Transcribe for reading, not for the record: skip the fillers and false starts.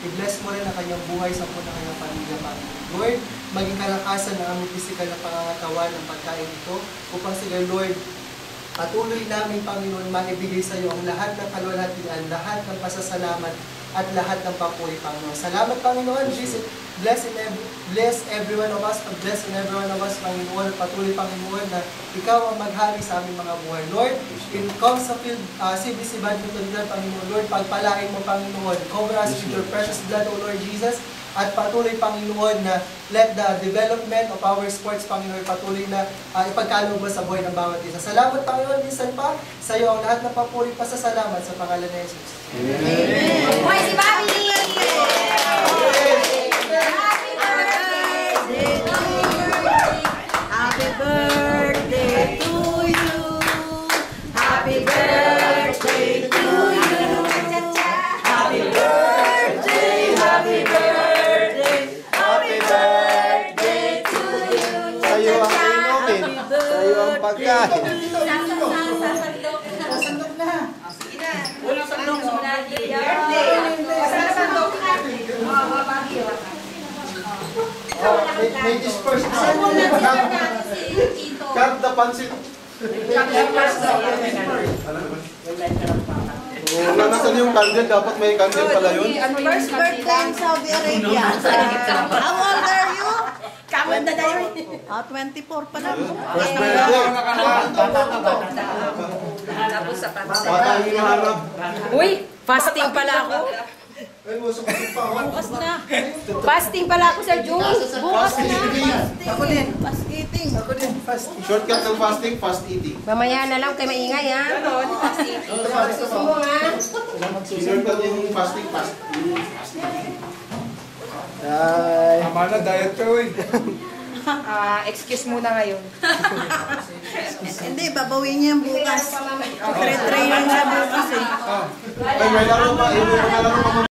i-bless mo rin ang kanyang buhay sa po ng kanyang pamilya, Panginoon. Lord, maging kalakasan ng aming physical na pangangatawan ng pagkain ito upang sila, Lord, patuloy namin, Panginoon, maibigay sa iyo ang lahat ng kalwalhatian, lahat ng pasasalamat, at lahat ng papuri, Panginoon. Salamat, Panginoon. Bless every one of us. Bless in every one of us, Panginoon. Patuloy, Panginoon, na ikaw ang maghari sa aming mga buhay. Lord, in Comsfield CBC Badminton Club, Panginoon, Lord, pagpalain mo, Panginoon. Cover us with your precious blood, O Lord Jesus. At patuloy, Panginoon, na let the development of our sports, Panginoon, patuloy na ipagkaloob mo sa buhay ng bawat isa. Salamat, Panginoon, minsan pa. Sa iyo ang lahat ng papuri, pasasalamat sa pangalan ni Jesus. Amen. Buhay si Bobby! Happy birthday to you! Happy birthday to you! Happy birthday! Happy birthday! Happy birthday to you! Sa'yo ang inumin. Sa'yo ang pagkain. Sasandok na. Sige na. Wala sandok. May disperse na. Cut the pansit. Wala na saan yung candle. Dapat may candle pala yun. First birthday in Saudi Arabia. How old are you? Kamon na tayo. 24 pa lang. First birthday. Tapos sa Bata yung hinahanap. Uy, fasting pala ako. Ay, musok pa. Bukas na. Fasting pala ako sa June. Bukas na. Ako din. Fast eating. Ako din. Fast eating. Shortcut ng fasting, fast eating. Mamaya na lang kayo maingay, ha? Sumo, ha? Shortcut yung fasting, fast eating. Tama na, diet ka, uy. Excuse muna ngayon. Hindi, babawin niya bukas. Tre-train lang siya bukas eh. Ay, may laro pa. May laro pa.